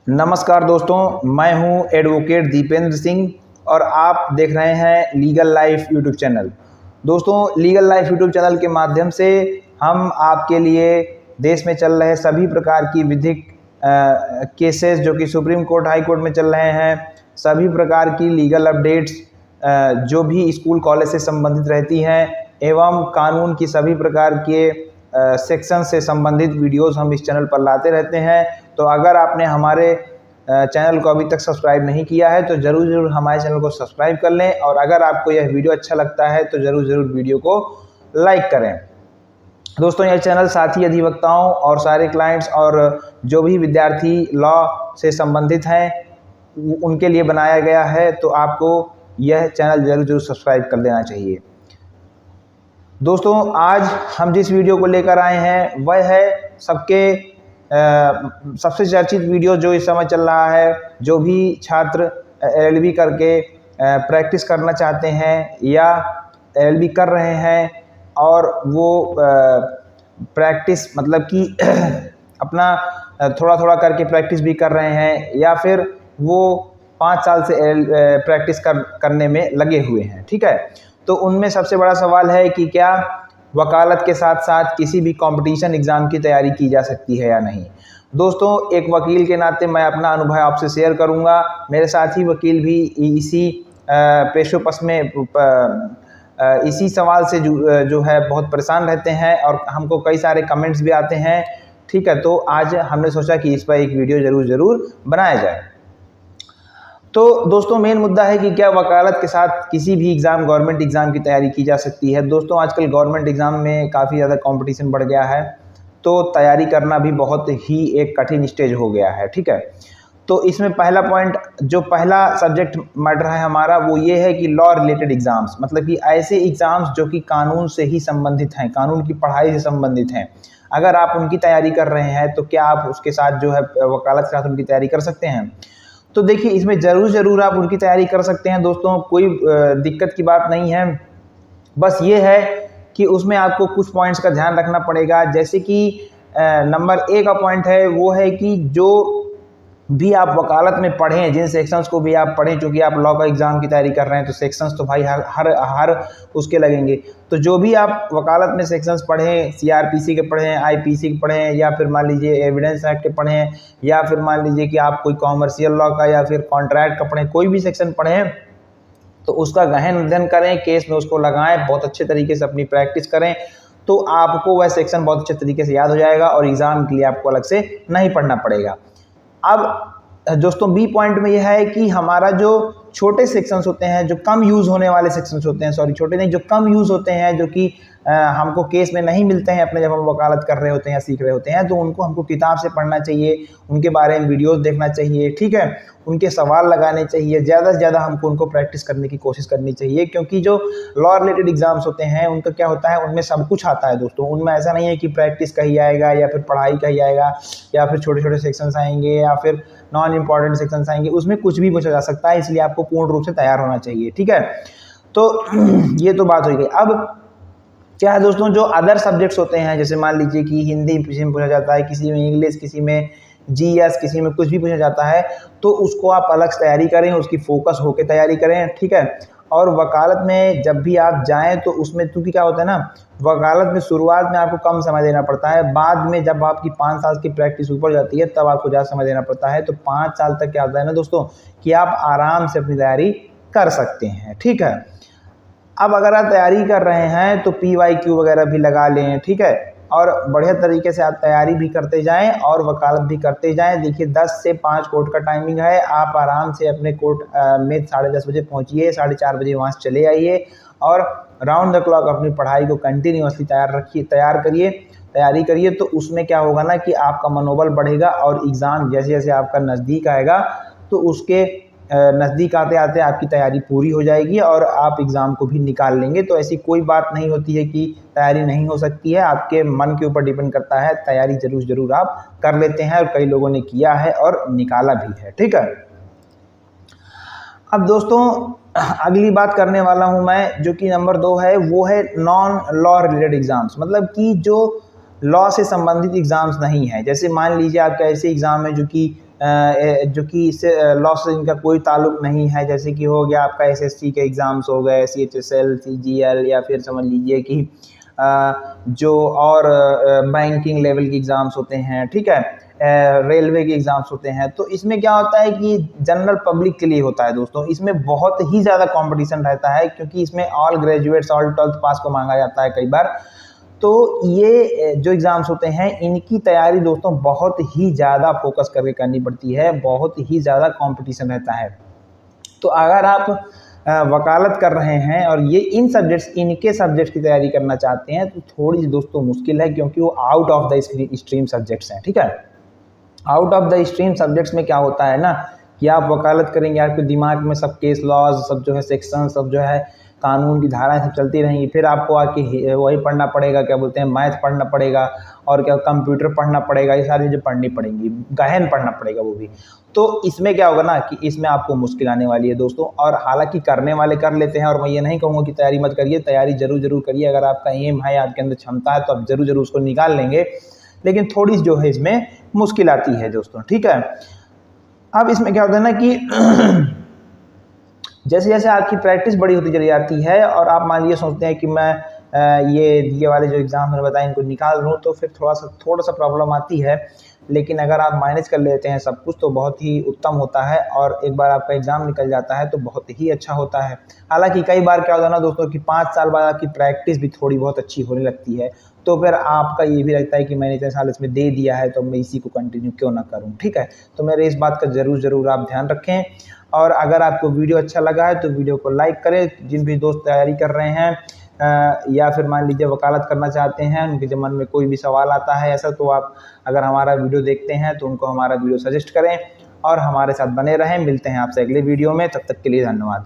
नमस्कार दोस्तों, मैं हूं एडवोकेट दीपेंद्र सिंह और आप देख रहे हैं लीगल लाइफ यूट्यूब चैनल। दोस्तों, लीगल लाइफ यूट्यूब चैनल के माध्यम से हम आपके लिए देश में चल रहे सभी प्रकार की विधिक केसेस जो कि सुप्रीम कोर्ट, हाई कोर्ट में चल रहे हैं, सभी प्रकार की लीगल अपडेट्स जो भी स्कूल कॉलेज से संबंधित रहती हैं एवं कानून की सभी प्रकार के सेक्शन से संबंधित वीडियोस हम इस चैनल पर लाते रहते हैं। तो अगर आपने हमारे चैनल को अभी तक सब्सक्राइब नहीं किया है तो ज़रूर हमारे चैनल को सब्सक्राइब कर लें, और अगर आपको यह वीडियो अच्छा लगता है तो ज़रूर वीडियो को लाइक करें। दोस्तों, यह चैनल साथी अधिवक्ताओं और सारे क्लाइंट्स और जो भी विद्यार्थी लॉ से संबंधित हैं उनके लिए बनाया गया है, तो आपको यह चैनल ज़रूर सब्सक्राइब कर लेना चाहिए। दोस्तों, आज हम जिस वीडियो को लेकर आए हैं वह है सबसे चर्चित वीडियो जो इस समय चल रहा है। जो भी छात्र एलएलबी करके प्रैक्टिस करना चाहते हैं या एलएलबी कर रहे हैं और वो प्रैक्टिस मतलब कि अपना थोड़ा करके प्रैक्टिस भी कर रहे हैं, या फिर वो 5 साल से प्रैक्टिस करने में लगे हुए हैं, ठीक है। तो उनमें सबसे बड़ा सवाल है कि क्या वकालत के साथ साथ किसी भी कंपटीशन एग्ज़ाम की तैयारी की जा सकती है या नहीं। दोस्तों, एक वकील के नाते मैं अपना अनुभव आपसे शेयर करूंगा। मेरे साथी वकील भी इसी पेशोपस में इसी सवाल से जो है बहुत परेशान रहते हैं और हमको कई सारे कमेंट्स भी आते हैं, ठीक है। तो आज हमने सोचा कि इस पर एक वीडियो ज़रूर बनाया जाए। तो दोस्तों, मेन मुद्दा है कि क्या वकालत के साथ किसी भी एग्ज़ाम, गवर्नमेंट एग्ज़ाम की तैयारी की जा सकती है। दोस्तों, आजकल गवर्नमेंट एग्ज़ाम में काफ़ी ज़्यादा कंपटीशन बढ़ गया है, तो तैयारी करना भी बहुत ही एक कठिन स्टेज हो गया है, ठीक है। तो इसमें पहला पॉइंट, जो पहला सब्जेक्ट मैटर है हमारा, वो ये है कि लॉ रिलेटेड एग्ज़ाम्स, मतलब कि ऐसे एग्ज़ाम्स जो कि कानून से ही संबंधित हैं, कानून की पढ़ाई से संबंधित हैं। अगर आप उनकी तैयारी कर रहे हैं तो क्या आप उसके साथ जो है वकालत के साथ उनकी तैयारी कर सकते हैं। तो देखिए, इसमें ज़रूर आप उनकी तैयारी कर सकते हैं दोस्तों, कोई दिक्कत की बात नहीं है। बस ये है कि उसमें आपको कुछ पॉइंट्स का ध्यान रखना पड़ेगा। जैसे कि नंबर 1 का पॉइंट है वो है कि जो भी आप वकालत में पढ़ें, जिन सेक्शंस को भी आप पढ़ें, चूँकि आप लॉ का एग्ज़ाम की तैयारी कर रहे हैं तो सेक्शंस तो भाई हर उसके लगेंगे। तो जो भी आप वकालत में सेक्शंस पढ़ें, सीआरपीसी के पढ़ें, आईपीसी के पढ़ें, या फिर मान लीजिए एविडेंस एक्ट के पढ़ें, या फिर मान लीजिए कि आप कोई कॉमर्शियल लॉ का या फिर कॉन्ट्रैक्ट का पढ़ें, कोई भी सेक्शन पढ़ें तो उसका गहन अध्ययन करें, केस में उसको लगाएं, बहुत अच्छे तरीके से अपनी प्रैक्टिस करें, तो आपको वह सेक्शन बहुत अच्छे तरीके से याद हो जाएगा और एग्ज़ाम के लिए आपको अलग से नहीं पढ़ना पड़ेगा। अब दोस्तों, बी पॉइंट में यह है कि हमारा जो छोटे सेक्शंस होते हैं, जो कम यूज़ होने वाले सेक्शंस होते हैं, सॉरी छोटे नहीं, जो कम यूज़ होते हैं, जो कि हमको केस में नहीं मिलते हैं अपने, जब हम वकालत कर रहे होते हैं या सीख रहे होते हैं, तो उनको हमको किताब से पढ़ना चाहिए, उनके बारे में वीडियोस देखना चाहिए, ठीक है। उनके सवाल लगाने चाहिए, ज़्यादा से ज़्यादा हमको उनको प्रैक्टिस करने की कोशिश करनी चाहिए, क्योंकि जो लॉ रिलेटेड एग्जाम्स होते हैं उनका क्या होता है, उनमें सब कुछ आता है दोस्तों। उनमें ऐसा नहीं है कि प्रैक्टिस का ही आएगा या फिर पढ़ाई का ही आएगा या फिर छोटे सेक्शंस आएंगे या फिर नॉन इम्पॉर्टेंट सेक्शंस आएंगे, उसमें कुछ भी पूछा जा सकता है, इसलिए आपको पूर्ण रूप से तैयार होना चाहिए, ठीक है। तो ये तो बात हो गई। अब क्या है दोस्तों, जो अदर सब्जेक्ट्स होते हैं, जैसे मान लीजिए कि हिंदी किसी में पूछा जाता है, किसी में इंग्लिश, किसी में जीएस, किसी में कुछ भी पूछा जाता है, तो उसको आप अलग से तैयारी करें, उसकी फोकस होकर तैयारी करें, ठीक है। और वकालत में जब भी आप जाएं तो उसमें, क्योंकि क्या होता है ना, वकालत में शुरुआत में आपको कम समय देना पड़ता है, बाद में जब आपकी 5 साल की प्रैक्टिस ऊपर जाती है तब आपको ज़्यादा समय देना पड़ता है। तो 5 साल तक क्या होता है ना दोस्तों, कि आप आराम से अपनी तैयारी कर सकते हैं, ठीक है। अब अगर आप तैयारी कर रहे हैं तो PYQ वगैरह भी लगा लें, ठीक है, और बढ़िया तरीके से आप तैयारी भी करते जाएं और वकालत भी करते जाएं। देखिए, 10 से 5 कोर्ट का टाइमिंग है, आप आराम से अपने कोर्ट में 10:30 बजे पहुंचिए, 4:30 बजे वहां से चले आइए और राउंड द क्लॉक अपनी पढ़ाई को कंटिन्यूअसली तैयारी करिए। तो उसमें क्या होगा ना कि आपका मनोबल बढ़ेगा और एग्ज़ाम जैसे जैसे आपका नज़दीक आएगा तो उसके नज़दीक आते आते आपकी तैयारी पूरी हो जाएगी और आप एग्ज़ाम को भी निकाल लेंगे। तो ऐसी कोई बात नहीं होती है कि तैयारी नहीं हो सकती है, आपके मन के ऊपर डिपेंड करता है। तैयारी ज़रूर आप कर लेते हैं और कई लोगों ने किया है और निकाला भी है, ठीक है। अब दोस्तों, अगली बात करने वाला हूं मैं, जो कि नंबर 2 है, वो है नॉन लॉ रिलेटेड एग्ज़ाम्स, मतलब कि जो लॉ से संबंधित एग्ज़ाम्स नहीं है। जैसे मान लीजिए आपका ऐसे एग्ज़ाम है जो कि जो कि इससे लॉ से इनका कोई ताल्लुक नहीं है, जैसे कि हो गया आपका एसएससी के एग्ज़ाम्स हो गए, सीएचएसएल, सीजीएल, या फिर समझ लीजिए कि जो और बैंकिंग लेवल के एग्ज़ाम्स होते हैं, ठीक है, रेलवे के एग्ज़ाम्स होते हैं। तो इसमें क्या होता है कि जनरल पब्लिक के लिए होता है दोस्तों, इसमें बहुत ही ज़्यादा कंपटीशन रहता है, क्योंकि इसमें ऑल ग्रेजुएट्स, ऑल 12th पास को मांगा जाता है कई बार। तो ये जो एग्ज़ाम्स होते हैं इनकी तैयारी दोस्तों बहुत ही ज़्यादा फोकस करके करनी पड़ती है, बहुत ही ज़्यादा कंपटीशन रहता है। तो अगर आप वकालत कर रहे हैं और ये इनके सब्जेक्ट्स की तैयारी करना चाहते हैं, तो थोड़ी सी दोस्तों मुश्किल है, क्योंकि वो out of the stream subjects हैं, ठीक है। Out of the stream subjects में क्या होता है ना कि आप वकालत करेंगे, आपके दिमाग में सब केस लॉज, सब जो है सेक्शन, सब जो है कानून की धाराएं सब चलती रहेंगी, फिर आपको आके वही पढ़ना पड़ेगा, क्या बोलते हैं, मैथ पढ़ना पड़ेगा, और क्या कंप्यूटर पढ़ना पड़ेगा, ये सारी चीज़ें पढ़नी पड़ेंगी, गहन पढ़ना पड़ेगा वो भी। तो इसमें क्या होगा ना कि इसमें आपको मुश्किल आने वाली है दोस्तों। और हालांकि करने वाले कर लेते हैं, और मैं ये नहीं कहूँगा कि तैयारी मत करिए, तैयारी जरूर करिए। अगर आपका एम है, आपके अंदर क्षमता है, तो आप जरूर उसको निकाल लेंगे, लेकिन थोड़ी जो है इसमें मुश्किल आती है दोस्तों, ठीक है। अब इसमें क्या होता है ना कि जैसे जैसे आपकी प्रैक्टिस बड़ी होती चली जाती है, और आप मान लीजिए सोचते हैं कि मैं ये वाले जो एग्ज़ाम मैंने बताए इनको निकाल लूँ, तो फिर थोड़ा सा प्रॉब्लम आती है। लेकिन अगर आप मैनेज कर लेते हैं सब कुछ, तो बहुत ही उत्तम होता है, और एक बार आपका एग्ज़ाम निकल जाता है तो बहुत ही अच्छा होता है। हालांकि कई बार क्या होता है ना दोस्तों कि 5 साल बाद आपकी प्रैक्टिस भी थोड़ी बहुत अच्छी होने लगती है, तो फिर आपका ये भी लगता है कि मैंने इतने साल इसमें दे दिया है, तो मैं इसी को कंटिन्यू क्यों ना करूँ, ठीक है। तो मेरे इस बात का ज़रूर आप ध्यान रखें। और अगर आपको वीडियो अच्छा लगा है तो वीडियो को लाइक करें। जिन भी दोस्त तैयारी कर रहे हैं या फिर मान लीजिए वकालत करना चाहते हैं, उनके जब मन में कोई भी सवाल आता है ऐसा, तो आप अगर हमारा वीडियो देखते हैं तो उनको हमारा वीडियो सजेस्ट करें और हमारे साथ बने रहें। मिलते हैं आपसे अगले वीडियो में, तब तक के लिए धन्यवाद।